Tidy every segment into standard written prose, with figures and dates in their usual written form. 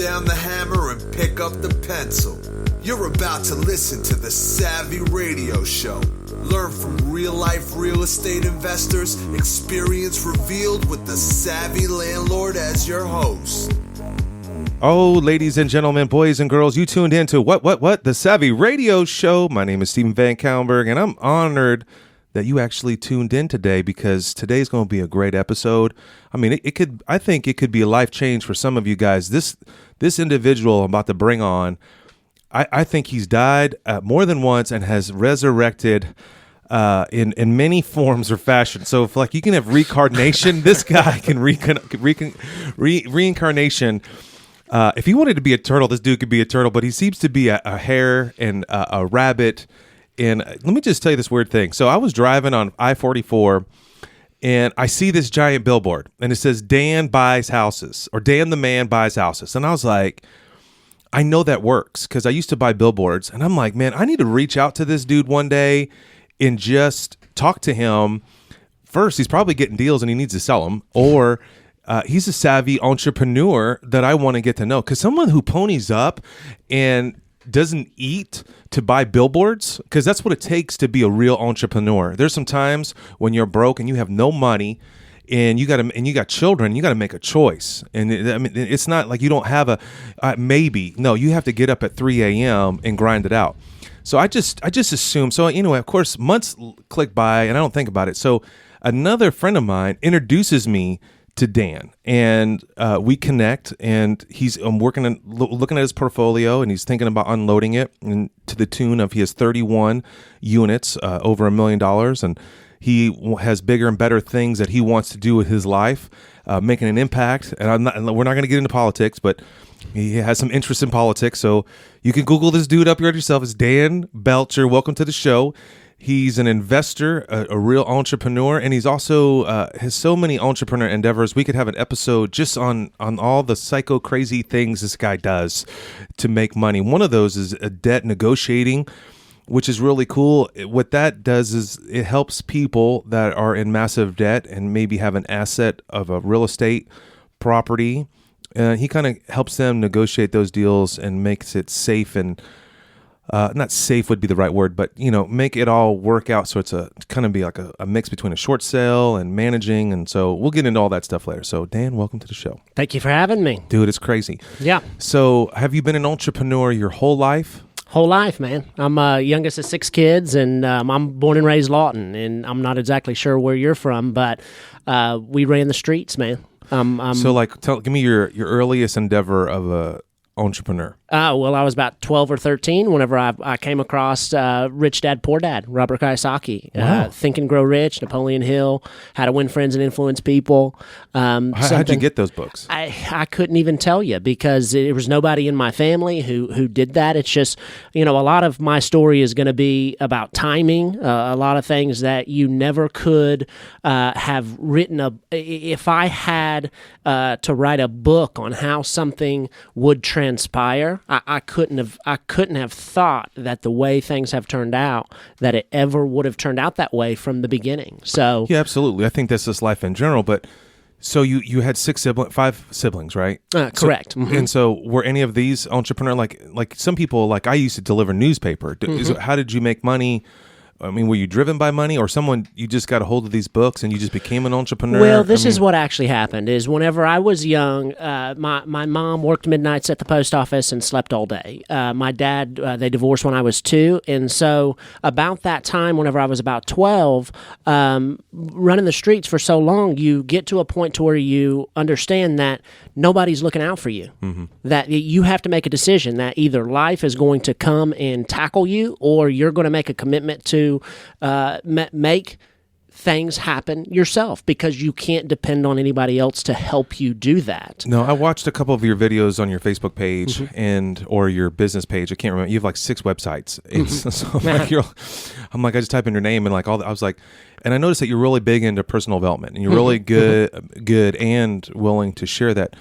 down the hammer and pick up the pencil. You're about to listen to the Savvy Radio Show. Learn from real-life real estate investors, experience revealed with the Savvy Landlord as your host. Oh, ladies and gentlemen, boys and girls, you tuned in to what? The Savvy Radio Show. My name is Stephen VanCauwenbergh, and I'm honored that you actually tuned in today because today's going to be a great episode. I mean, I think it could be a life change for some of you guys. This individual I'm about to bring on, I think he's died more than once and has resurrected in many forms or fashion. So if like you can have reincarnation, this guy can reincarnation. If he wanted to be a turtle, this dude could be a turtle, but he seems to be a hare and a rabbit. And let me just tell you this weird thing. So I was driving on I-44 and I see this giant billboard and it says Dan buys houses or Dan the Man buys houses. And I was like, I know that works because I used to buy billboards. And I'm like, man, I need to reach out to this dude one day and just talk to him. First, he's probably getting deals and he needs to sell them, or he's a savvy entrepreneur that I want to get to know. Because someone who ponies up and doesn't eat to buy billboards, because that's what it takes to be a real entrepreneur. There's some times when you're broke and you have no money and you got children, you got to make a choice. And I mean, it's not like you don't have a maybe. No, you have to get up at 3 a.m. and grind it out. So I just assume. So anyway, of course, months click by and I don't think about it. So another friend of mine introduces me to Dan, and we connect, and I'm looking at his portfolio, and he's thinking about unloading it, and to the tune of he has 31 units, over $1 million, and he has bigger and better things that he wants to do with his life, making an impact. And we're not going to get into politics, but he has some interest in politics, so you can Google this dude up here yourself. It's Dan Belcher. Welcome to the show. He's an investor, a real entrepreneur, and he's also has so many entrepreneur endeavors. We could have an episode just on all the psycho crazy things this guy does to make money. One of those is debt negotiating, which is really cool. What that does is it helps people that are in massive debt and maybe have an asset of a real estate property. He kind of helps them negotiate those deals and makes it safe and not safe would be the right word, but make it all work out. So it's kind of be like a mix between a short sale and managing. And so we'll get into all that stuff later. So Dan, welcome to the show. Thank you for having me. Dude, it's crazy. Yeah. So have you been an entrepreneur your whole life? Whole life, man. I'm youngest of 6 kids, and I'm born and raised Lawton, and I'm not exactly sure where you're from, but we ran the streets, man. So give me your earliest endeavor of a entrepreneur. Well, I was about 12 or 13 whenever I came across Rich Dad, Poor Dad, Robert Kiyosaki. Wow. Think and Grow Rich, Napoleon Hill, How to Win Friends and Influence People. How'd you get those books? I couldn't even tell you because there was nobody in my family who did that. It's just, a lot of my story is going to be about timing, a lot of things that you never could have written. If I had to write a book on how something would transpire, I couldn't have thought that the way things have turned out, that it ever would have turned out that way from the beginning. So yeah, absolutely. I think that's just life in general. But so you had 5 siblings, right? Correct. So, and so were any of these entrepreneur like some people, like I used to deliver newspaper. How did you make money? I mean, were you driven by money, or you just got a hold of these books and you just became an entrepreneur? Well, this is what actually happened is whenever I was young, my mom worked midnights at the post office and slept all day. My dad, they divorced when I was 2. And so about that time, whenever I was about 12, running the streets for so long, you get to a point to where you understand that nobody's looking out for you, that you have to make a decision that either life is going to come and tackle you, or you're going to make a commitment to make things happen yourself, because you can't depend on anybody else to help you do that. No, I watched a couple of your videos on your Facebook page or your business page. I can't remember. You have like 6 websites. So I'm like, I just type in your name and like all that. I was like, and I noticed that you're really big into personal development and you're really good and willing to share that.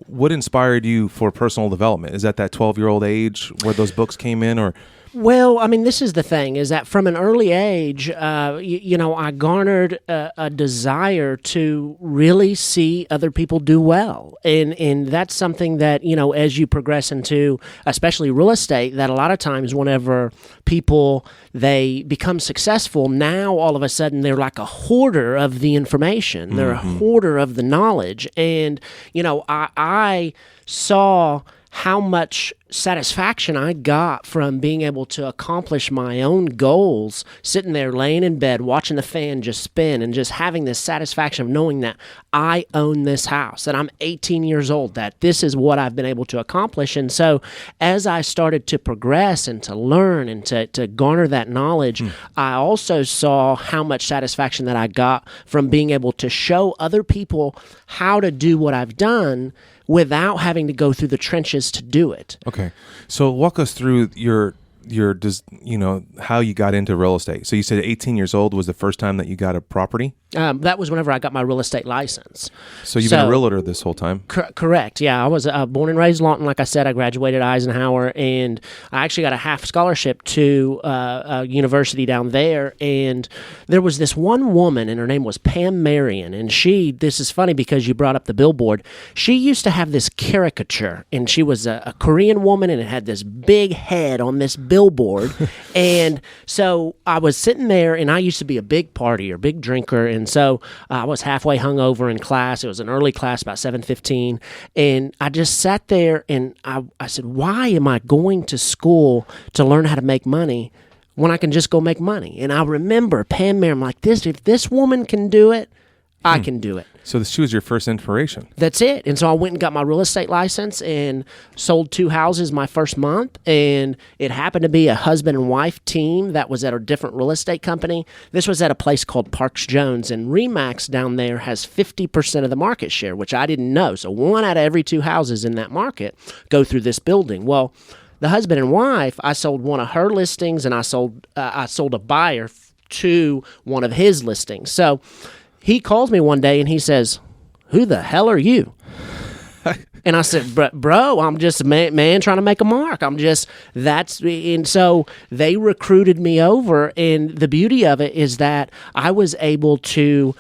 What inspired you for personal development? Is that 12-year-old age where those books came in, or Well, I mean, this is the thing, is that from an early age, I garnered a desire to really see other people do well. And that's something that, as you progress into, especially real estate, that a lot of times whenever people, they become successful, now all of a sudden they're like a hoarder of the information. They're a hoarder of the knowledge. And, I saw how much satisfaction I got from being able to accomplish my own goals, sitting there laying in bed, watching the fan just spin, and just having this satisfaction of knowing that I own this house, that I'm 18 years old, that this is what I've been able to accomplish. And so as I started to progress and to learn and to garner that knowledge, I also saw how much satisfaction that I got from being able to show other people how to do what I've done without having to go through the trenches to do it. Okay. So walk us through your how you got into real estate. So you said 18 years old was the first time that you got a property? That was whenever I got my real estate license. So you've been a realtor this whole time? Correct. Yeah, I was born and raised in Lawton. Like I said, I graduated Eisenhower, and I actually got a half scholarship to a university down there. And there was this one woman, and her name was Pam Marion. And this is funny because you brought up the billboard. She used to have this caricature, and she was a Korean woman, and it had this big head on this billboard. And so I was sitting there, and I used to be a big partier, big drinker, and so I was halfway hungover in class. It was an early class, about 7:15, and I just sat there, and I said, why am I going to school to learn how to make money when I can just go make money? And I remember Pam Marion, like, if this woman can do it, I can do it. So she was your first inspiration. That's it. And so I went and got my real estate license and sold 2 houses my first month. And it happened to be a husband and wife team that was at a different real estate company. This was at a place called Parks Jones. And RE/MAX down there has 50% of the market share, which I didn't know. So 1 out of every 2 houses in that market go through this building. Well, the husband and wife, I sold one of her listings, and I sold a buyer to one of his listings. So he calls me one day and he says, who the hell are you? And I said, bro, I'm just a man trying to make a mark. And so they recruited me over. And the beauty of it is that I was able to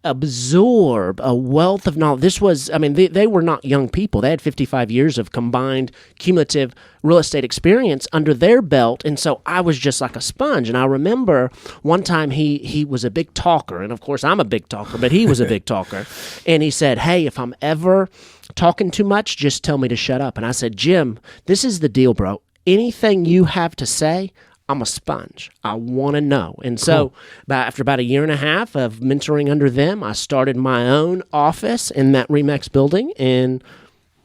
absorb a wealth of knowledge. They were not young people. They had 55 years of combined cumulative real estate experience under their belt, and so I was just like a sponge. And I remember one time he was a big talker, and of course I'm a big talker, but he was a big talker, and he said, hey, if I'm ever talking too much, just tell me to shut up. And I said, Jim, this is the deal, bro. Anything you have to say, I'm a sponge. I want to know. And so after about a year and a half of mentoring under them, I started my own office in that RE/MAX building and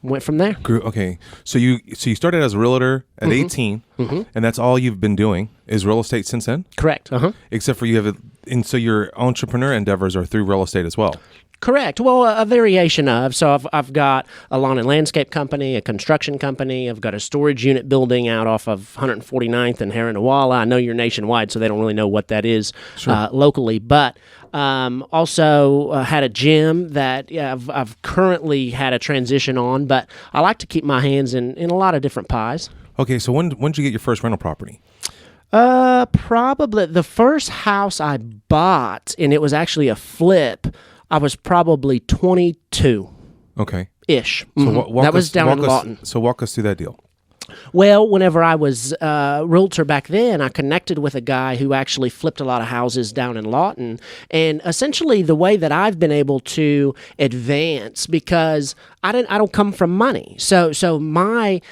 went from there. Okay. So you started as a realtor at 18, and that's all you've been doing is real estate since then? Correct. Except for and so your entrepreneur endeavors are through real estate as well? Correct. Well, a variation of. So I've got a lawn and landscape company, a construction company. I've got a storage unit building out off of 149th and Harrowalla. I know you're nationwide, so they don't really know what that is locally. But also had a gym that I've currently had a transition on. But I like to keep my hands in a lot of different pies. Okay, so when did you get your first rental property? Probably the first house I bought, and it was actually a flip, I was probably 22. Okay. Ish. That was down in Lawton. So walk us through that deal. Well, whenever I was a realtor back then, I connected with a guy who actually flipped a lot of houses down in Lawton. And essentially the way that I've been able to advance, because I don't come from money. So my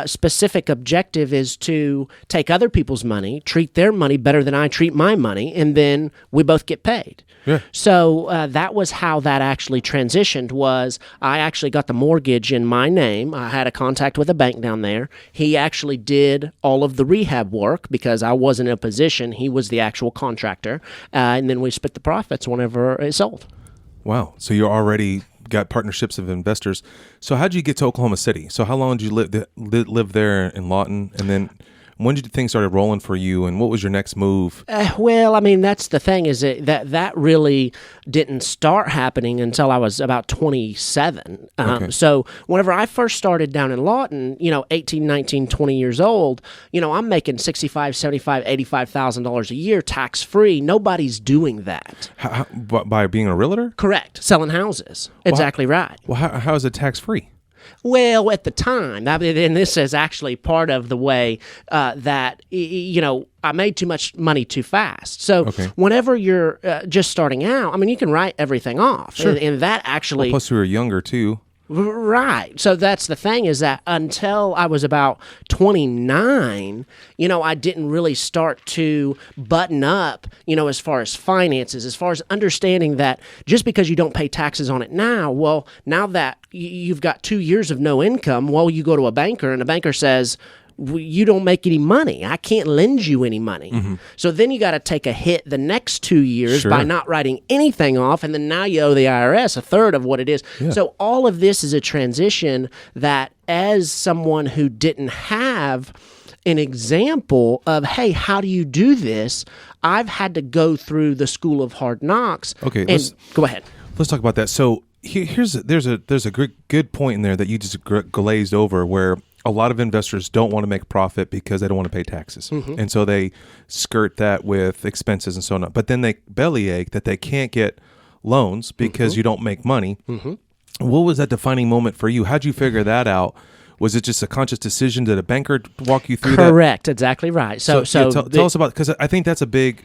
specific objective is to take other people's money, treat their money better than I treat my money, and then we both get paid. Yeah. So that was how that actually transitioned. Was I actually got the mortgage in my name. I had a contact with a bank down there. He actually did all of the rehab work because I wasn't in a position. He was the actual contractor. And then we split the profits whenever it sold. Wow. So you already got partnerships of investors. So how did you get to Oklahoma City? So how long did you live there in Lawton? And then When did things started rolling for you, and what was your next move? Well, I mean, that's the thing is that really didn't start happening until I was about 27. Okay. So whenever I first started down in Lawton, 18, 19, 20 years old, I'm making $65,000, $75,000, $85,000 a year tax free. Nobody's doing that. By being a realtor? Correct. Selling houses. Exactly right. Well, how is it tax free? Well, at the time, and this is actually part of the way that, I made too much money too fast. So whenever you're just starting out, I mean, you can write everything off. Sure. And that actually... Plus, we were younger, too. Right. So that's the thing is that until I was about 29, I didn't really start to button up, as far as finances, as far as understanding that just because you don't pay taxes on it now, well, now that you've got 2 years of no income, well, you go to a banker and the banker says, you don't make any money. I can't lend you any money. Mm-hmm. So then you got to take a hit the next 2 years by not writing anything off, and then now you owe the IRS a third of what it is. Yeah. So all of this is a transition that, as someone who didn't have an example of, hey, how do you do this? I've had to go through the school of hard knocks. Okay, go ahead. Let's talk about that. So there's a good point in there that you just glazed over, where a lot of investors don't want to make a profit because they don't want to pay taxes. Mm-hmm. And so they skirt that with expenses and so on. But then they bellyache that they can't get loans because you don't make money. Mm-hmm. What was that defining moment for you? How'd you figure that out? Was it just a conscious decision? Did a banker walk you through that? Correct. Exactly right. So tell us about, because I think that's a big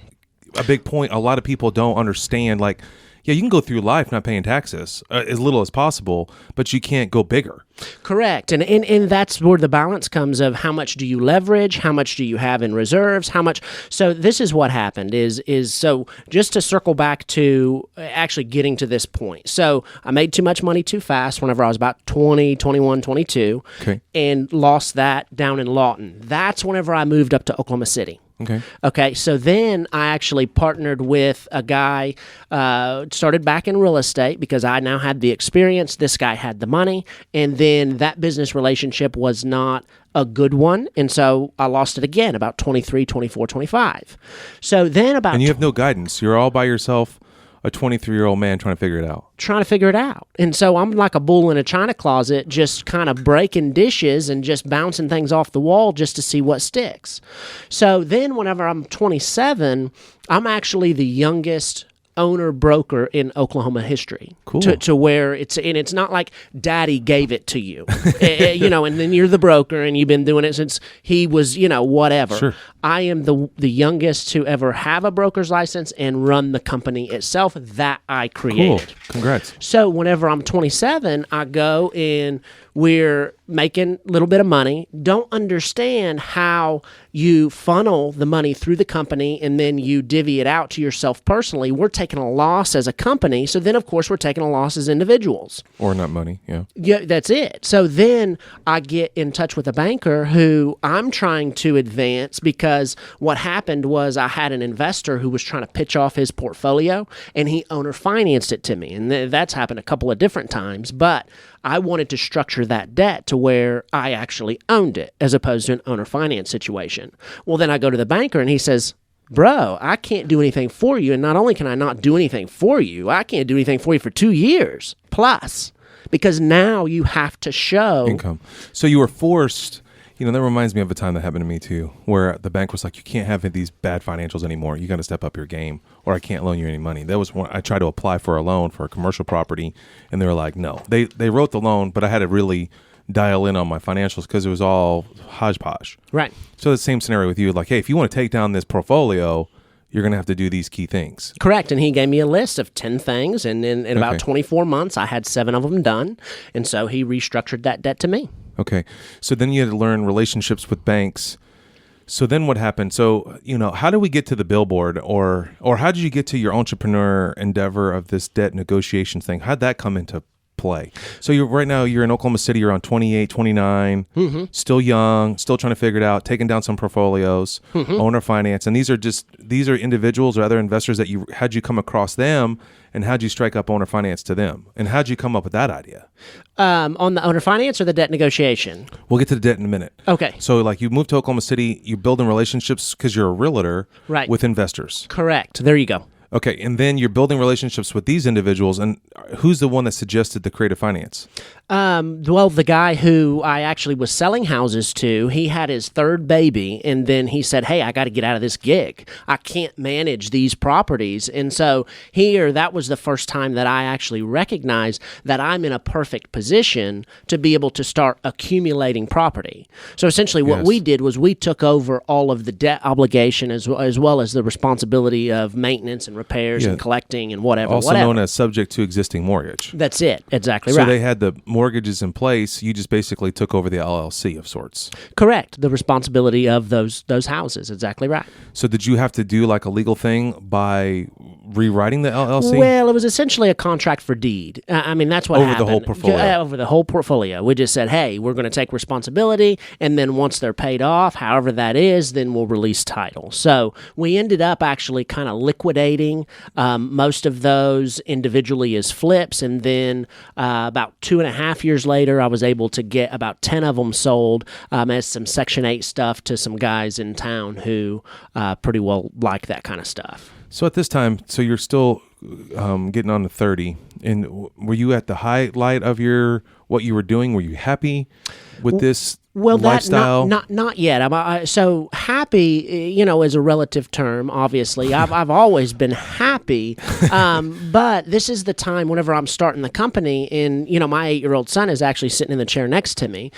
point. A lot of people don't understand, like, yeah, you can go through life not paying taxes as little as possible, but you can't go bigger. Correct. And that's where the balance comes of how much do you leverage, how much do you have in reserves, how much. So this is what happened is so just to circle back to actually getting to this point. So I made too much money too fast whenever I was about 20, 21, 22, and lost that down in Lawton. That's whenever I moved up to Oklahoma City. Okay. So then I actually partnered with a guy, started back in real estate because I now had the experience. This guy had the money. And then that business relationship was not a good one. And so I lost it again about 23, 24, 25. So then about... And you have no guidance. You're all by yourself, a 23-year-old man trying to figure it out. And so I'm like a bull in a china closet, just kind of breaking dishes and just bouncing things off the wall just to see what sticks. So then whenever I'm 27, I'm actually the youngest owner broker in Oklahoma history. Cool. To where it's not like daddy gave it to you, and then you're the broker and you've been doing it since he was, whatever. Sure. I am the youngest to ever have a broker's license and run the company itself that I created. Cool. Congrats. So whenever I'm 27, I go and we're making a little bit of money, don't understand how you funnel the money through the company and then you divvy it out to yourself personally. We're taking a loss as a company, so then, of course, we're taking a loss as individuals. Or not money, yeah. Yeah, that's it. So then I get in touch with a banker who I'm trying to advance because what happened was I had an investor who was trying to pitch off his portfolio, and he owner financed it to me. And that's happened a couple of different times, but I wanted to structure that debt to where I actually owned it as opposed to an owner finance situation. Well, then I go to the banker and he says, bro, I can't do anything for you. And not only can I not do anything for you, I can't do anything for you for 2 years plus, because now you have to show income. So you were forced. That reminds me of a time that happened to me too, where the bank was like, you can't have these bad financials anymore. You got to step up your game, or I can't loan you any money. That was when I tried to apply for a loan for a commercial property, and they were like, no. They wrote the loan, but I had to really dial in on my financials because it was all hodgepodge. Right. So the same scenario with you, like, hey, if you want to take down this portfolio, you're going to have to do these key things. Correct. And he gave me a list of 10 things, and in about 24 months, I had 7 of them done. And so he restructured that debt to me. Okay. So then you had to learn relationships with banks. So then what happened? So, how did we get to the billboard, or how did you get to your entrepreneur endeavor of this debt negotiation thing? How'd that come into play. So right now you're in Oklahoma City, you're around 28, 29, still young, still trying to figure it out, taking down some portfolios, owner finance. And these are individuals or other investors that how'd you come across them, and how'd you strike up owner finance to them? And how'd you come up with that idea? On the owner finance or the debt negotiation? We'll get to the debt in a minute. Okay. So like you moved to Oklahoma City, you're building relationships because you're a realtor with investors. Correct. There you go. Okay, and then you're building relationships with these individuals, and who's the one that suggested the creative finance? Well, the guy who I actually was selling houses to, he had his third baby, and then he said, hey, I got to get out of this gig. I can't manage these properties. And so that was the first time that I actually recognized that I'm in a perfect position to be able to start accumulating property. So essentially what we did was we took over all of the debt obligation as well as the responsibility of maintenance and repairs and collecting and whatever. Also known as subject to existing mortgage. That's it. Exactly right. So they had the mortgages in place. You just basically took over the LLC of sorts. Correct. The responsibility of those houses. Exactly right. So did you have to do like a legal thing by rewriting the LLC? Well, it was essentially a contract for deed. I mean, that's what happened. Over the whole portfolio? Over the whole portfolio. We just said, hey, we're going to take responsibility, and then once they're paid off, however that is, then we'll release title. So we ended up actually kind of liquidating most of those individually as flips, and then about 2.5 years later, I was able to get about 10 of them sold as some Section 8 stuff to some guys in town who pretty well like that kind of stuff. So at this time, so you're still getting on to 30, and were you at the highlight of what you were doing? Were you happy with this lifestyle? Not yet. So happy, is a relative term. Obviously, I've always been happy, but this is the time whenever I'm starting the company, and my 8-year-old son is actually sitting in the chair next to me.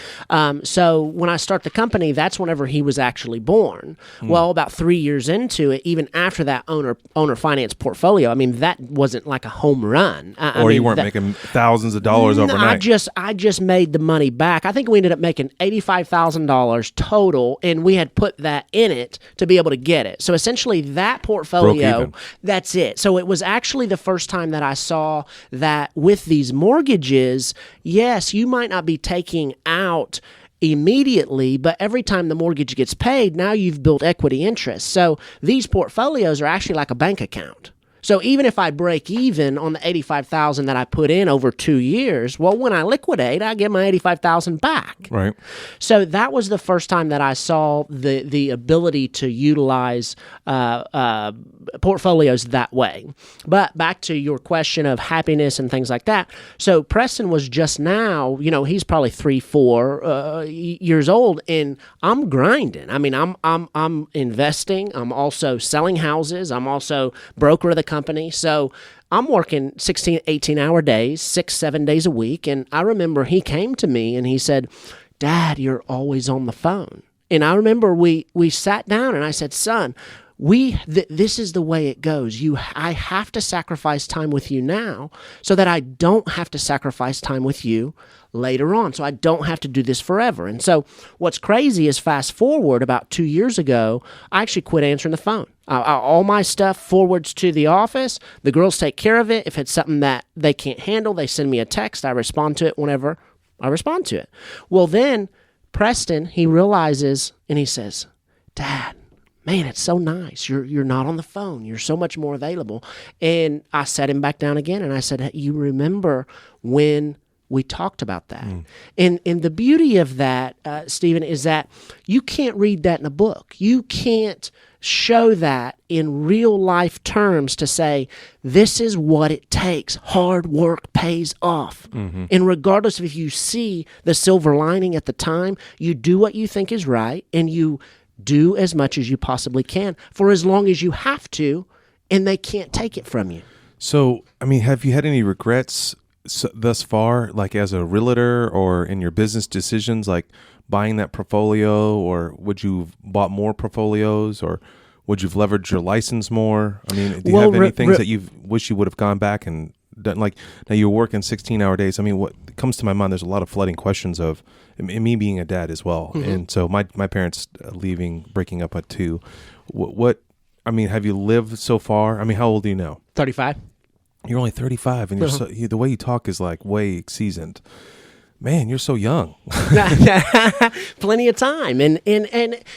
So when I start the company, that's whenever he was actually born. Well, about 3 years into it, even after that owner finance portfolio, I mean that wasn't like a home run. You weren't making thousands of dollars overnight. I just made the money back. I think we ended up making $85,000 total, and we had put that in it to be able to get it. So essentially that portfolio, that's it. So it was actually the first time that I saw that with these mortgages, yes, you might not be taking out immediately, but every time the mortgage gets paid, now you've built equity interest. So these portfolios are actually like a bank account. So even if I break even on the $85,000 that I put in over 2 years, well, when I liquidate, I get my $85,000 back. Right. So that was the first time that I saw the ability to utilize portfolios that way. But back to your question of happiness and things like that. So Preston was just now, he's probably 3-4 years old, and I'm grinding. I mean, I'm investing. I'm also selling houses. I'm also broker of the company. So I'm working 16, 18-hour days, 6-7 days a week. And I remember he came to me and he said, Dad, you're always on the phone. And I remember we sat down and I said, son, this is the way it goes. I have to sacrifice time with you now so that I don't have to sacrifice time with you later on. So I don't have to do this forever. And so what's crazy is fast forward about 2 years ago, I actually quit answering the phone. All my stuff forwards to the office. The girls take care of it. If it's something that they can't handle, they send me a text. I respond to it whenever I respond to it. Well, then Preston, he realizes and he says, Dad, man, it's so nice. You're not on the phone. You're so much more available. And I sat him back down again and I said, you remember when we talked about that? And the beauty of that, Stephen, is that you can't read that in a book. You can't show that in real life terms to say, this is what it takes. Hard work pays off. And regardless of if you see the silver lining at the time, you do what you think is right and you do as much as you possibly can for as long as you have to, and they can't take it from you. So, I mean, have you had any regrets thus far, like as a realtor or in your business decisions, like buying that portfolio, or would you have bought more portfolios, or would you have leveraged your license more? I mean, do you have any things that you wish you would have gone back and done? Like now you're working 16-hour days. I mean, what comes to my mind, there's a lot of flooding questions of me being a dad as well. And so my parents breaking up at 2. What, I mean, have you lived so far? I mean, how old are you now? 35. You're only 35, and the way you talk is like way seasoned. Man, you're so young. Plenty of time, and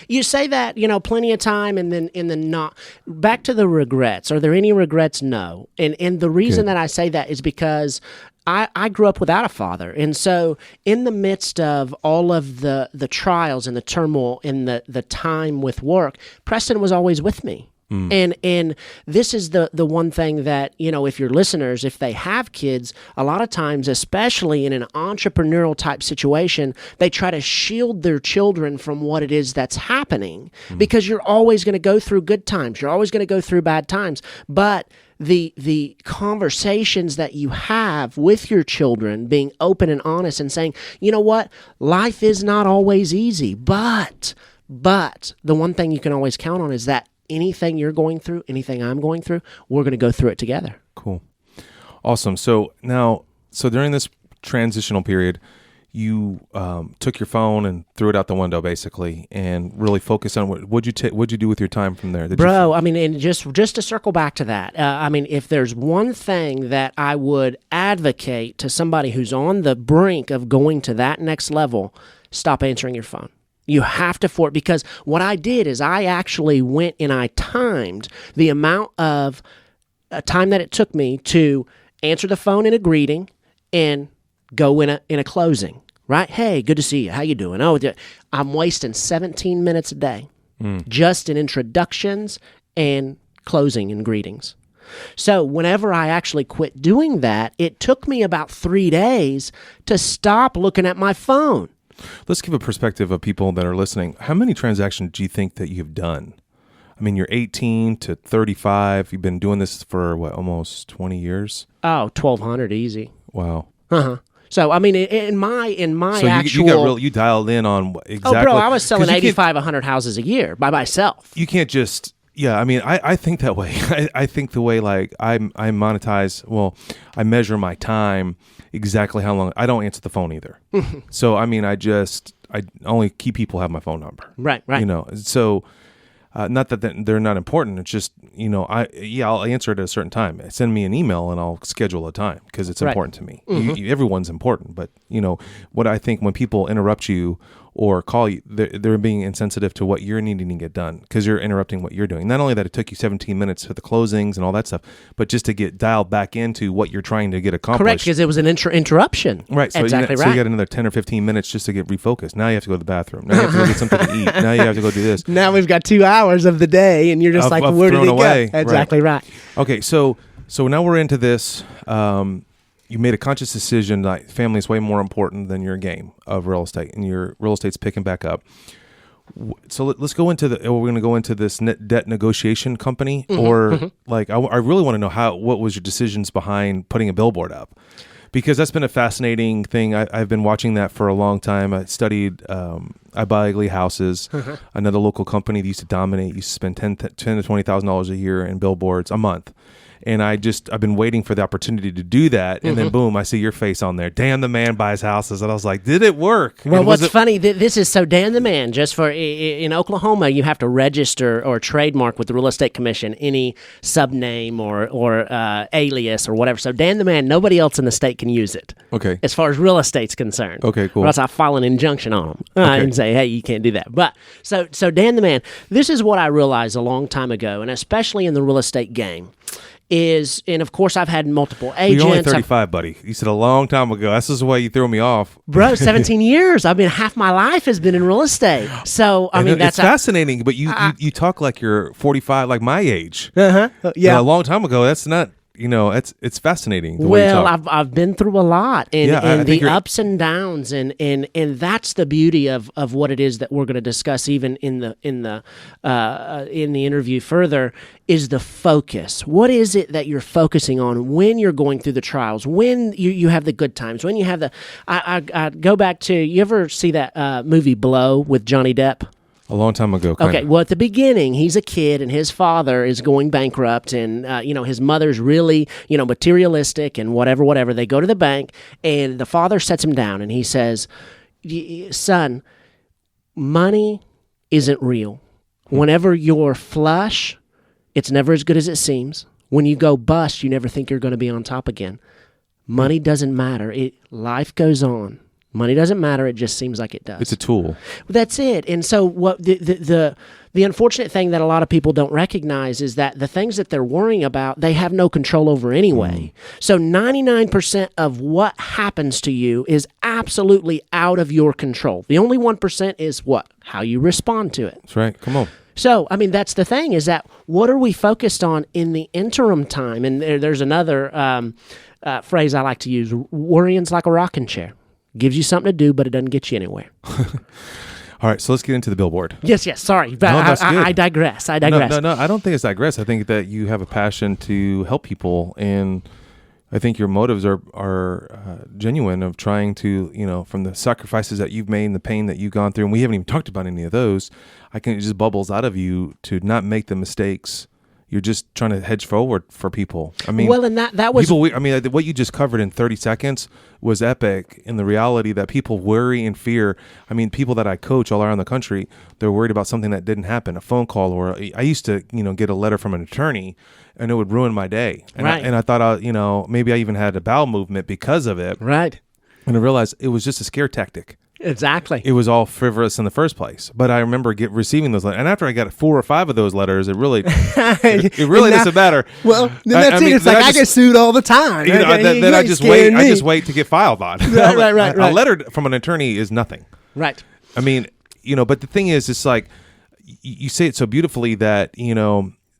you say that, plenty of time, and then not back to the regrets. Are there any regrets? No, and the reason that I say that is because I grew up without a father, and so in the midst of all of the trials and the turmoil and the time with work, Preston was always with me. And this is the one thing that, if your listeners, if they have kids, a lot of times, especially in an entrepreneurial type situation, they try to shield their children from what it is that's happening because you're always going to go through good times. You're always going to go through bad times. But the conversations that you have with your children, being open and honest and saying, you know what, life is not always easy, but the one thing you can always count on is that anything you're going through, anything I'm going through, we're going to go through it together. Cool. Awesome. So during this transitional period, you took your phone and threw it out the window basically and really focused on what'd you do with your time from there? And just to circle back to that, if there's one thing that I would advocate to somebody who's on the brink of going to that next level, stop answering your phone. You have to because what I did is I actually went and I timed the amount of time that it took me to answer the phone in a greeting and go in a closing, right? Hey, good to see you. How you doing? Oh, I'm wasting 17 minutes a day just in introductions and closing and greetings. So whenever I actually quit doing that, it took me about 3 days to stop looking at my phone. Let's give a perspective of people that are listening. How many transactions do you think that you've done? I mean, you're 18 to 35. You've been doing this for, almost 20 years? Oh, 1,200 easy. Wow. Uh-huh. So, in my so actual... you dialed in on exactly... Oh, bro, I was selling 100 houses a year by myself. You can't just... Yeah, I think that way. I think the way, I monetize, I measure my time exactly how long. I don't answer the phone either. So, I only key people have my phone number. Right. So, not that they're not important. It's just, I'll answer it at a certain time. Send me an email and I'll schedule a time because it's important to me. Everyone's important, but, what I think when people interrupt you or call you, they're being insensitive to what you're needing to get done because you're interrupting what you're doing. Not only that it took you 17 minutes for the closings and all that stuff, but just to get dialed back into what you're trying to get accomplished. Correct, because it was an interruption. Right. So exactly right. So you got another 10 or 15 minutes just to get refocused. Now you have to go to the bathroom. Now you have to go get something to eat. Now you have to go do this. Now we've got 2 hours of the day and you're just where did it away. go? Exactly right. Okay, so now we're into this. You made a conscious decision that family is way more important than your game of real estate, and your real estate's picking back up. So let's go into we're going to go into this net debt negotiation company, or I really want to know what was your decisions behind putting a billboard up, because that's been a fascinating thing. I've been watching that for a long time. I studied I buy ugly houses. Another local company that used to dominate used to spend $10,000 to $20,000 a year in billboards a month. And I've been waiting for the opportunity to do that. And then boom, I see your face on there. Dan the Man buys houses. And I was like, did it work? Well, what's funny, this is Dan the Man. Just for in Oklahoma, you have to register or trademark with the Real Estate Commission any subname or alias or whatever. So Dan the Man, nobody else in the state can use it. Okay. As far as real estate's concerned. Okay, cool. Or else I file an injunction on them and say, hey, you can't do that. But so Dan the Man, this is what I realized a long time ago, and especially in the real estate game. And of course, I've had multiple agents. You're only 35, buddy. You said a long time ago. That's just the way you threw me off. Bro, 17 years. Half my life has been in real estate. So, that's fascinating, but you talk like you're 45, like my age. Yeah. A long time ago, that's not... it's fascinating. Well, I've been through a lot, and the ups and downs, and that's the beauty of what it is that we're going to discuss, even in the interview further, is the focus. What is it that you're focusing on when you're going through the trials, when you have the good times, when you have the... I go back to, you ever see that movie Blow with Johnny Depp? A long time ago. Okay, well, at the beginning, he's a kid, and his father is going bankrupt, and his mother's really materialistic and whatever. They go to the bank, and the father sets him down, and he says, "Son, money isn't real. Whenever you're flush, it's never as good as it seems. When you go bust, you never think you're going to be on top again. Money doesn't matter. Life goes on. Money doesn't matter. It just seems like it does. It's a tool. That's it. And so what the unfortunate thing that a lot of people don't recognize is that the things that they're worrying about, they have no control over anyway. So 99% of what happens to you is absolutely out of your control. The only 1% is what? How you respond to it. That's right. Come on. So, I mean, that's the thing, is that what are we focused on in the interim time? And there's another phrase I like to use, worrying's like a rocking chair. Gives you something to do, but it doesn't get you anywhere. All right, so let's get into the billboard. Yes, sorry. But No, that's good. I digress. No, I don't think it's digress. I think that you have a passion to help people, and I think your motives are genuine of trying to, from the sacrifices that you've made and the pain that you've gone through, and we haven't even talked about any of those. It just bubbles out of you to not make the mistakes. You're just trying to hedge forward for people. I mean, well, and that was people. What you just covered in 30 seconds was epic. In the reality that people worry and fear. I mean, people that I coach all around the country, they're worried about something that didn't happen, a phone call, or I used to, get a letter from an attorney, and it would ruin my day. And right. I thought, maybe I even had a bowel movement because of it. Right. And I realized it was just a scare tactic. Exactly. It was all frivolous in the first place. But I remember receiving those letters. And after I got 4 or 5 of those letters, it really doesn't matter. Well, then that's it. It's like I get sued all the time. Then I just wait. I just wait to get filed on. Right. A letter from an attorney is nothing. Right. I mean, but the thing is, it's like you say it so beautifully that,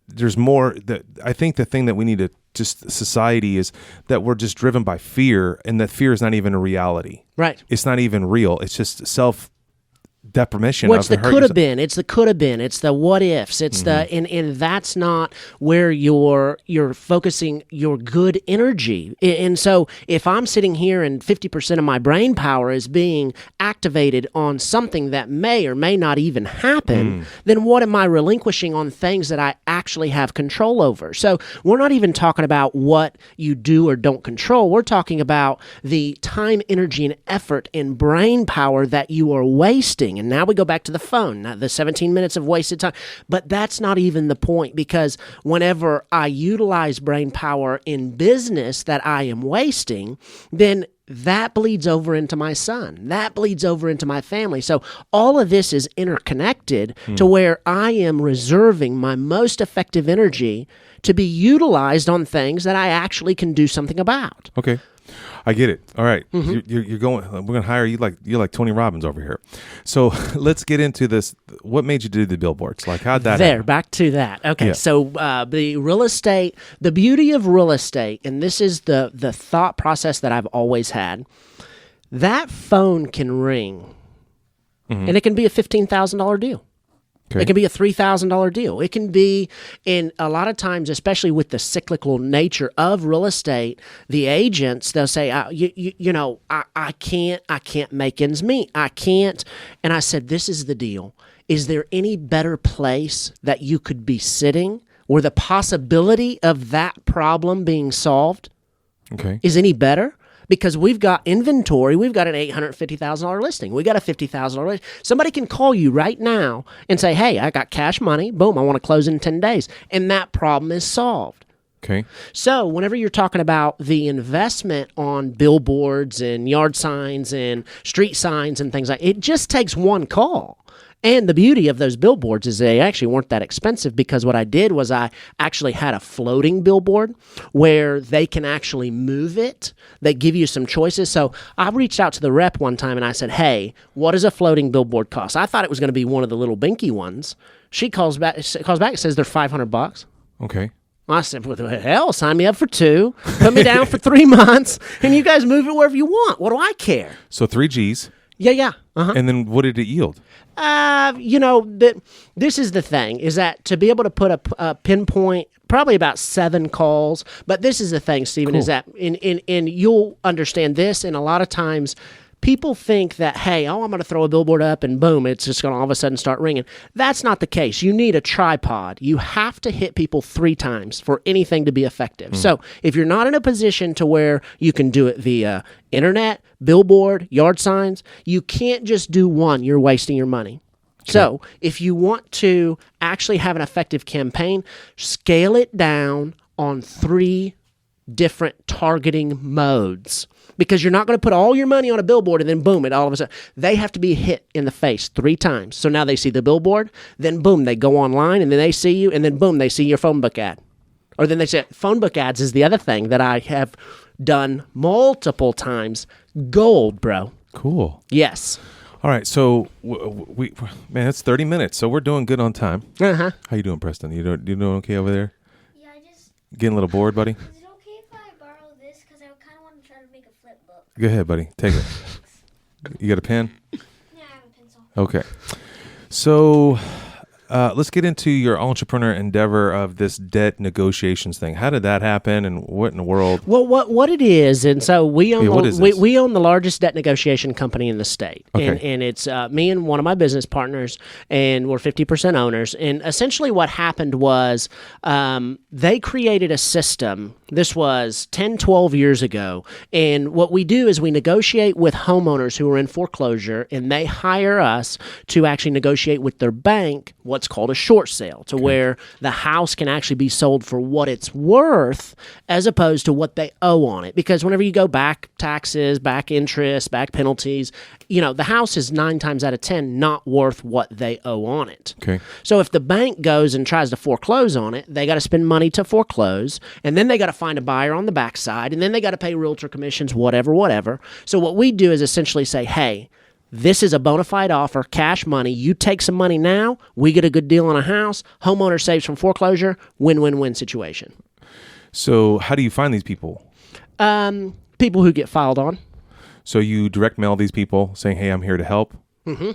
there's more. I think the thing that we need to just society is that we're just driven by fear, and that fear is not even a reality. Right. It's not even real. It's just self-deprivation. What's the could have been? It's the could have been. It's the what ifs. It's the and that's not where you're focusing your good energy. And so if I'm sitting here and 50% of my brain power is being activated on something that may or may not even happen, then what am I relinquishing on things that I actually have control over? So we're not even talking about what you do or don't control. We're talking about the time, energy, and effort and brain power that you are wasting. And now we go back to the phone, the 17 minutes of wasted time. But that's not even the point, because whenever I utilize brain power in business that I am wasting, then that bleeds over into my son. That bleeds over into my family. So all of this is interconnected to where I am reserving my most effective energy to be utilized on things that I actually can do something about. Okay. I get it. All right. You're going, we're going to hire you you're like Tony Robbins over here. So let's get into this. What made you do the billboards? Like, how'd that happen? Back to that. Okay. Yeah. So the real estate, the beauty of real estate, and this is the thought process that I've always had, that phone can ring and it can be a $15,000 deal. Okay. It can be a $3,000 deal. It can be, in a lot of times, especially with the cyclical nature of real estate, the agents, they'll say, I can't make ends meet. I can't. And I said, this is the deal. Is there any better place that you could be sitting where the possibility of that problem being solved is any better? Because we've got inventory, we've got an $850,000 listing, we got a $50,000 listing. Somebody can call you right now and say, hey, I got cash money, boom, I want to close in 10 days. And that problem is solved. Okay. So whenever you're talking about the investment on billboards and yard signs and street signs and things like that, it just takes one call. And the beauty of those billboards is they actually weren't that expensive, because what I did was I actually had a floating billboard where they can actually move it. They give you some choices. So I reached out to the rep one time and I said, hey, what does a floating billboard cost? I thought it was going to be one of the little binky ones. She calls back and says they're $500. Okay. I said, well, hell, sign me up for 2, put me down for 3 months, and you guys move it wherever you want. What do I care? So 3 G's. Yeah. Uh-huh. And then what did it yield? This is the thing, is that to be able to put a pinpoint, probably about 7 calls. But this is the thing, Stephen, is that, and you'll understand this, and a lot of times people think that, hey, I'm going to throw a billboard up and boom, it's just going to all of a sudden start ringing. That's not the case. You need a tripod. You have to hit people 3 times for anything to be effective. So if you're not in a position to where you can do it via internet, billboard, yard signs, you can't just do one. You're wasting your money. So if you want to actually have an effective campaign, scale it down on 3 different targeting modes, because you're not going to put all your money on a billboard and then boom, it all of a sudden. They have to be hit in the face 3 times. So now they see the billboard, then boom, they go online, and then they see you, and then boom, they see your phone book ad. Or then they say, phone book ads is the other thing that I have done multiple times. Gold, bro. Cool. Yes. All right, so man, it's 30 minutes, so we're doing good on time. Uh-huh. How you doing, Preston? You doing okay over there? Yeah, I just... Getting a little bored, buddy? Is it okay if I borrow this? Because I kind of want to try to make a flip book. Go ahead, buddy. Take it. You got a pen? Yeah, I have a pencil. Okay. So let's get into your entrepreneur endeavor of this debt negotiations thing. How did that happen, and what in the world? Well, what it is, and so we own we own the largest debt negotiation company in the state, Okay. and it's me and one of my business partners, and we're 50% owners. And essentially, what happened was they created a system. This was 10, 12 years ago, and what we do is we negotiate with homeowners who are in foreclosure, and they hire us to actually negotiate with their bank what's called a short sale, to where the house can actually be sold for what it's worth as opposed to what they owe on it. Because whenever you go back taxes, back interest, back penalties, the house is 9 times out of 10 not worth what they owe on it. Okay. So if the bank goes and tries to foreclose on it, they got to spend money to foreclose, and then they got to find a buyer on the backside, and then they got to pay realtor commissions, whatever. So what we do is essentially say, hey, this is a bona fide offer, cash money. You take some money now, we get a good deal on a house, homeowner saves from foreclosure, win-win-win situation. So how do you find these people? People who get filed on. So you direct mail these people saying, hey, I'm here to help? Mm-hmm.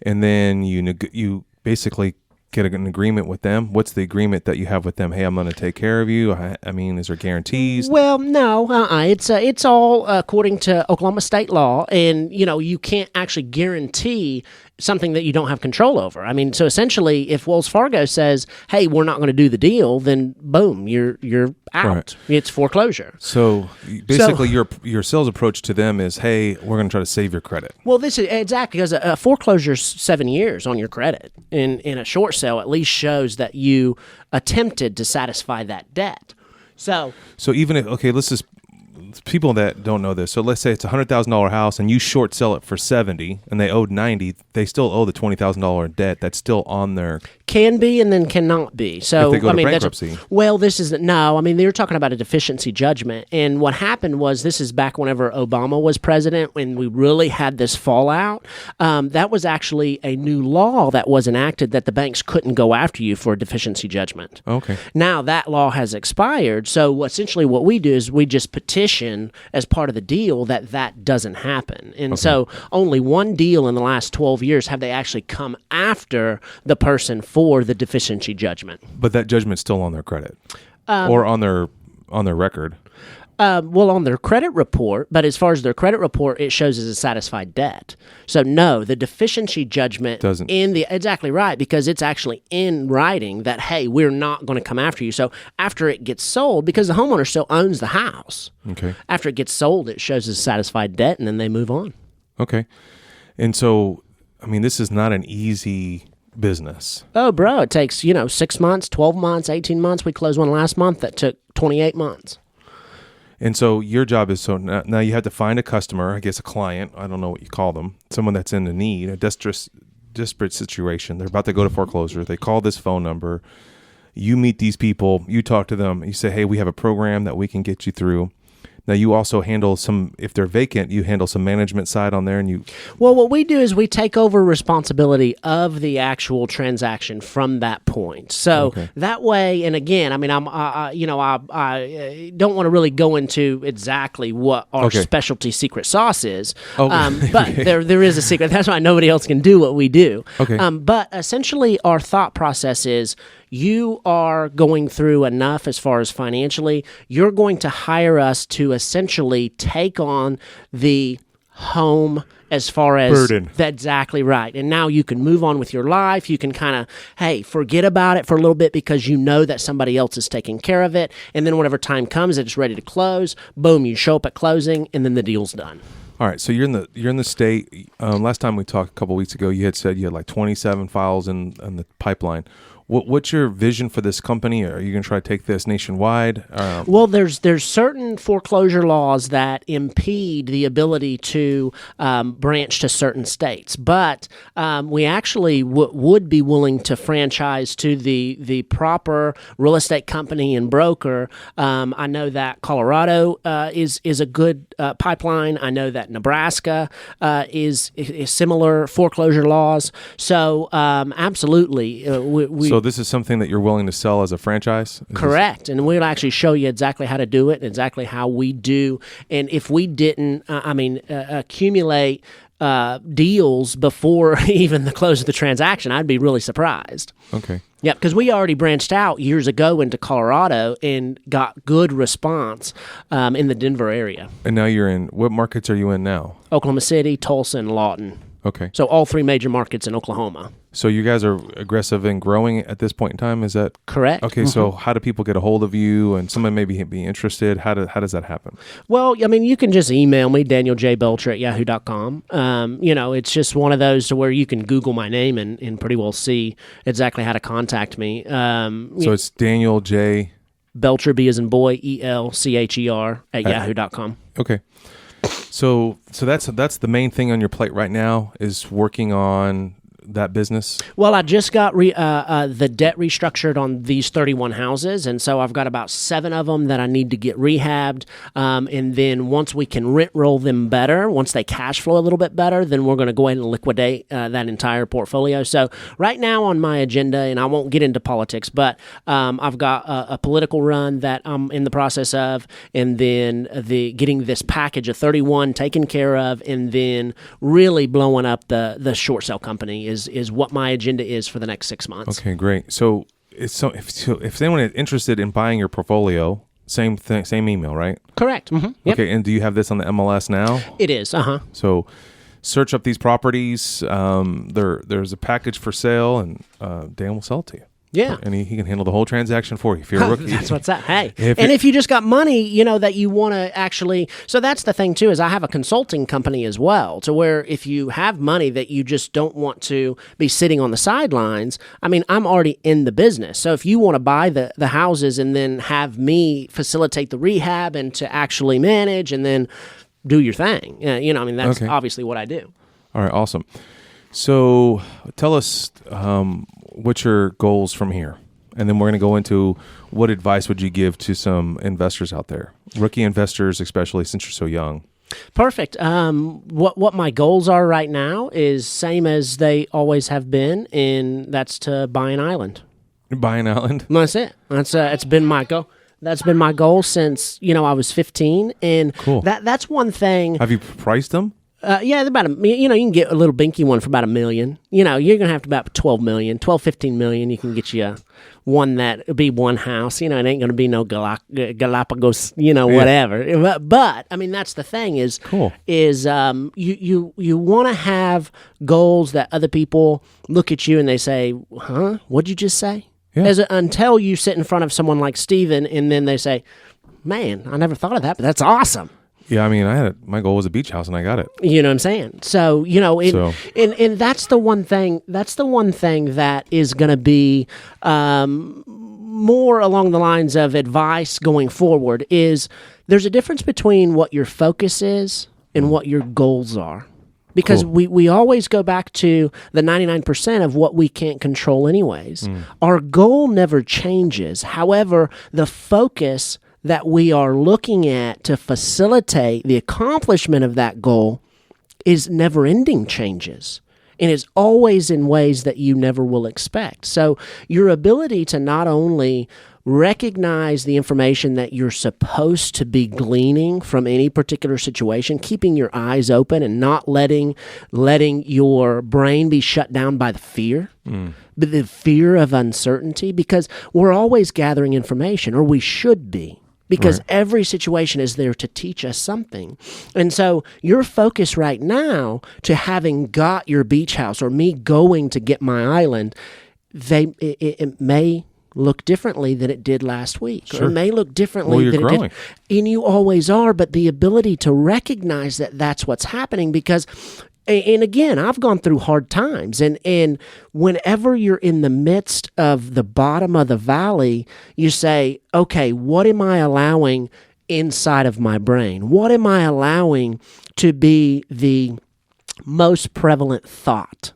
And then you basically get an agreement with them. What's the agreement that you have with them? Hey, I'm going to take care of you. I mean, is there guarantees? Well, no, it's all according to Oklahoma state law, and you can't actually guarantee something that you don't have control over. I mean, so essentially, if Wells Fargo says, "Hey, we're not going to do the deal," then boom, you're out. Right. It's foreclosure. So basically, your sales approach to them is, "Hey, we're going to try to save your credit." Well, this is exactly because a foreclosure's 7 years on your credit, and in a short sale at least shows that you attempted to satisfy that debt. So even if let's just people that don't know this. So let's say it's $100,000 house and you short sell it for 70 and they owed 90, they still owe the $20,000 in debt. That's still on their can be and then cannot be. So if they go to bankruptcy. This is no. I mean, they were talking about a deficiency judgment, and what happened was this is back whenever Obama was president, when we really had this fallout. That was actually a new law that was enacted that the banks couldn't go after you for a deficiency judgment. Okay. Now that law has expired, so essentially what we do is we just petition as part of the deal that doesn't happen. And so only one deal in the last 12 years have they actually come after the person for the deficiency judgment. But that judgment's still on their credit or on their record. On their credit report, but as far as their credit report, it shows as a satisfied debt. So no, the deficiency judgment doesn't. Exactly right, because it's actually in writing that, hey, we're not going to come after you. So after it gets sold, because the homeowner still owns the house. Okay. After it gets sold, it shows as a satisfied debt, and then they move on. Okay. And so, I mean, this is not an easy business. Oh, bro, it takes, 6 months, 12 months, 18 months. We closed one last month that took 28 months. And so your job is, now you have to find a customer, I guess a client, I don't know what you call them, someone that's in the need, a desperate situation. They're about to go to foreclosure. They call this phone number. You meet these people, you talk to them, you say, hey, we have a program that we can get you through. Now, you also handle if they're vacant, you handle some management side on there, and you... Well, what we do is we take over responsibility of the actual transaction from that point. So that way, and again, I mean, I don't want to really go into exactly what our specialty secret sauce is, but there is a secret. That's why nobody else can do what we do. Okay. But essentially, our thought process is, you are going through enough as far as financially, you're going to hire us to essentially take on the home as far as burden. That's exactly right. And now you can move on with your life. You can kind of, forget about it for a little bit because you know that somebody else is taking care of it. And then whenever time comes, it's ready to close. Boom, you show up at closing, and then the deal's done. All right, so you're in the state. Last time we talked a couple weeks ago, you had said you had like 27 files in the pipeline. What's your vision for this company? Are you going to try to take this nationwide? Well, there's certain foreclosure laws that impede the ability to branch to certain states, but we actually would be willing to franchise to the proper real estate company and broker. I know that Colorado is a good pipeline. I know that Nebraska is similar foreclosure laws. So absolutely, So this is something that you're willing to sell as a franchise? Correct. And we'll actually show you exactly how to do it and exactly how we do. And if we didn't, accumulate deals before even the close of the transaction, I'd be really surprised. Okay. Yeah, because we already branched out years ago into Colorado and got good response in the Denver area. And now you're in, what markets are you in now? Oklahoma City, Tulsa, and Lawton. Okay. So all three major markets in Oklahoma. So you guys are aggressive in growing at this point in time, is that correct? Okay, so how do people get a hold of you and someone maybe be interested? How does that happen? Well, I mean, you can just email me, DanielJBelcher@yahoo.com. It's just one of those to where you can Google my name and pretty well see exactly how to contact me. So it's Daniel J. Belcher, B as in boy, ELCHER @yahoo.com. Okay. So that's the main thing on your plate right now is working on that business? Well, I just got the debt restructured on these 31 houses, and so I've got about 7 of them that I need to get rehabbed. And then once we can rent roll them better, once they cash flow a little bit better, then we're going to go ahead and liquidate that entire portfolio. So right now on my agenda, and I won't get into politics, but I've got a political run that I'm in the process of, and then getting this package of 31 taken care of, and then really blowing up the short sale company is what my agenda is for the next 6 months. Okay, great. So if anyone is interested in buying your portfolio, same thing, same email, right? Correct. Mm-hmm. Yep. Okay, and do you have this on the MLS now? It is. So search up these properties. There's a package for sale, and Dan will sell it to you. Yeah. And he can handle the whole transaction for you if you're a rookie. That's what's up. Hey. If you just got money, that you want to actually... So that's the thing, too, is I have a consulting company as well, to where if you have money that you just don't want to be sitting on the sidelines, I mean, I'm already in the business. So if you want to buy the houses and then have me facilitate the rehab and to actually manage and then do your thing, that's obviously what I do. All right, awesome. So tell us... what's your goals from here? And then we're going to go into what advice would you give to some investors out there, rookie investors, especially since you're so young. Perfect. What my goals are right now is same as they always have been, and that's to buy an island. Buy an island? That's it. It's been my goal. That's been my goal since I was 15, and cool. That's one thing. Have you priced them? Yeah, about you can get a little binky one for about $1 million. You're going to have to about 12 million, 12, 15 million. You can get you one that be one house. It ain't going to be no Galapagos, whatever. But I mean, that's the thing is, cool. Is you want to have goals that other people look at you and they say, huh, what'd you just say? Yeah. Until you sit in front of someone like Steven and then they say, man, I never thought of that, but that's awesome. Yeah, I mean, my goal was a beach house, and I got it. You know what I'm saying? So, and that's the one thing. That's the one thing that is going to be more along the lines of advice going forward. Is there's a difference between what your focus is and what your goals are, because cool. we always go back to the 99% of what we can't control, anyways. Our goal never changes. However, the focus that we are looking at to facilitate the accomplishment of that goal is never-ending changes, and is always in ways that you never will expect. So your ability to not only recognize the information that you're supposed to be gleaning from any particular situation, keeping your eyes open and not letting your brain be shut down by the fear, but the fear of uncertainty, because we're always gathering information, or we should be. Because right. Every situation is there to teach us something. And so your focus right now to having got your beach house or me going to get my island, it may look differently than it did last week. Sure. Or it may look differently than growing. It did. And you always are, but the ability to recognize that that's what's happening, because And again, I've gone through hard times, and whenever you're in the midst of the bottom of the valley, you say, okay, what am I allowing inside of my brain? What am I allowing to be the most prevalent thought?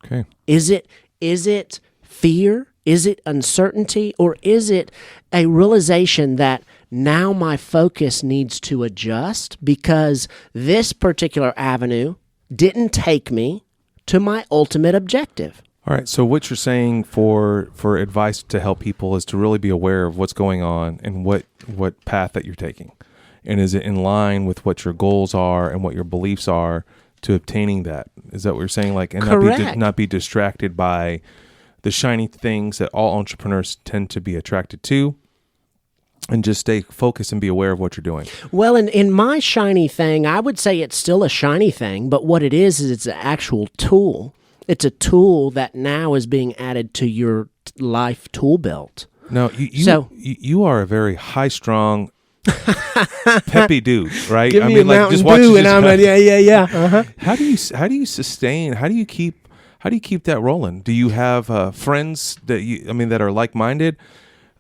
Okay. Is it fear? Is it uncertainty? Or is it a realization that now my focus needs to adjust because this particular avenue didn't take me to my ultimate objective? All right. So what you're saying for advice to help people is to really be aware of what's going on and what path that you're taking. And is it in line with what your goals are and what your beliefs are to obtaining that? Is that what you're saying? Like, and Correct. not be distracted by the shiny things that all entrepreneurs tend to be attracted to, and just stay focused and be aware of what you're doing. Well, in my shiny thing, I would say it's still a shiny thing, but what it is it's an actual tool. It's a tool that now is being added to your life tool belt. No, you are a very high-strong, peppy dude, right? Give me a Mountain Dew, and I'm like, yeah. Uh-huh. How do you sustain? How do you keep that rolling? Do you have friends that are like-minded?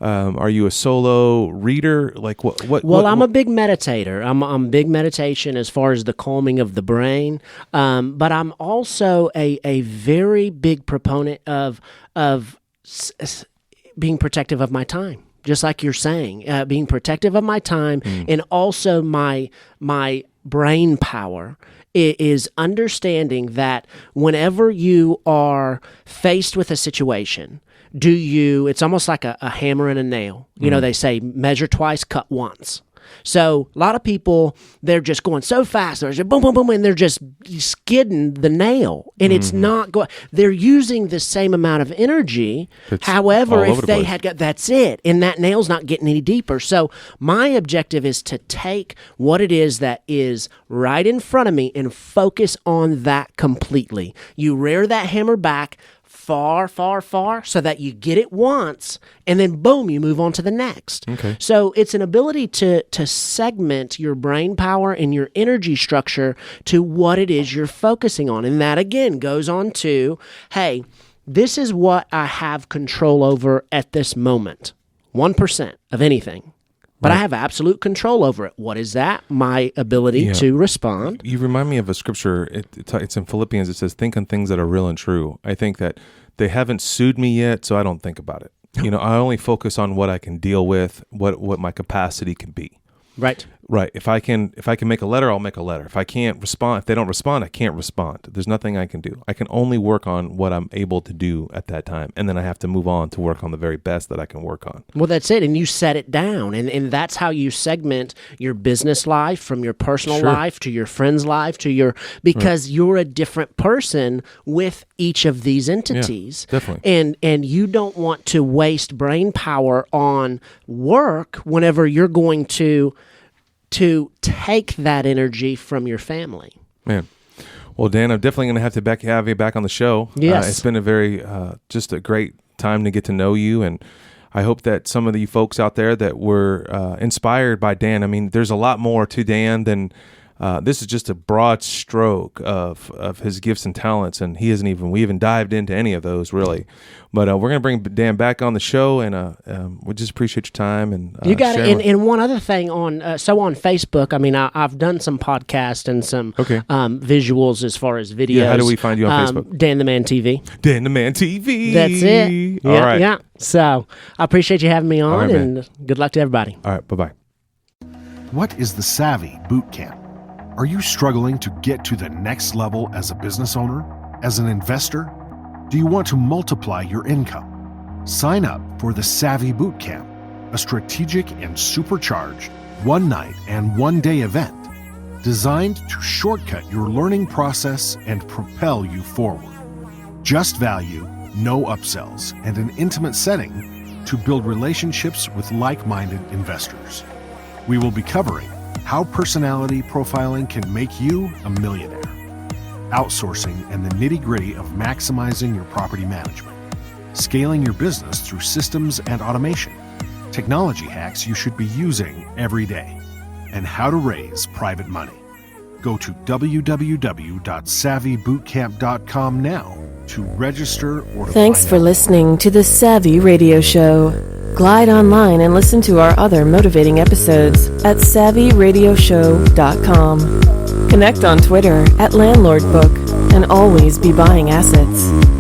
Are you a solo reader? Like what? Well, I'm a big meditator. I'm big meditation as far as the calming of the brain. But I'm also a very big proponent of being protective of my time. Just like you're saying, being protective of my time and also my brain power is understanding that whenever you are faced with a situation, it's almost like a hammer and a nail. You know, they say measure twice, cut once. So a lot of people, they're just going so fast, they're just boom, boom, boom, and they're just skidding the nail, and it's not going. They're using the same amount of energy. However, if they had got, that's it, and that nail's not getting any deeper. So my objective is to take what it is that is right in front of me and focus on that completely. You rear that hammer back far, far, far, so that you get it once, and then boom, you move on to the next. Okay. So it's an ability to segment your brain power and your energy structure to what it is you're focusing on. And that, again, goes on to, hey, this is what I have control over at this moment. 1% of anything. But I have absolute control over it. What is that? My ability to respond. You remind me of a scripture. It's in Philippians. It says, think on things that are real and true. I think that they haven't sued me yet, so I don't think about it. You know, I only focus on what I can deal with, what my capacity can be. Right. Right. If I can make a letter, I'll make a letter. If I can't respond, if they don't respond, I can't respond. There's nothing I can do. I can only work on what I'm able to do at that time. And then I have to move on to work on the very best that I can work on. Well, that's it. And you set it down. And that's how you segment your business life from your personal life to your friend's life because you're a different person with each of these entities. Yeah, definitely. And you don't want to waste brain power on work whenever you're going to take that energy from your family. Man. Well, Dan, I'm definitely going to have to have you back on the show. Yes. It's been a very, just a great time to get to know you. And I hope that some of you folks out there that were inspired by Dan, I mean, there's a lot more to Dan than this is just a broad stroke of his gifts and talents. And we haven't dived into any of those really. But we're going to bring Dan back on the show, and we just appreciate your time. And you got it. And one other thing on Facebook, I mean, I've done some podcasts and some visuals as far as videos. Yeah, how do we find you on Facebook? Dan The Man TV. Dan The Man TV. That's it. All right. Yeah. So I appreciate you having me on, right, and good luck to everybody. All right. Bye-bye. What is the Savvy Boot Camp? Are you struggling to get to the next level as a business owner, as an investor? Do you want to multiply your income? Sign up for the Savvy Boot Camp, a strategic and supercharged one-night and one-day event designed to shortcut your learning process and propel you forward. Just value, no upsells, and an intimate setting to build relationships with like-minded investors. We will be covering how personality profiling can make you a millionaire, outsourcing and the nitty-gritty of maximizing your property management, scaling your business through systems and automation, technology hacks you should be using every day, and how to raise private money. Go to www.savvybootcamp.com now to register or to Thanks find for out. listening to the Savvy Radio Show. Glide online and listen to our other motivating episodes at savvyradioshow.com. Connect on Twitter at LandlordBook and always be buying assets.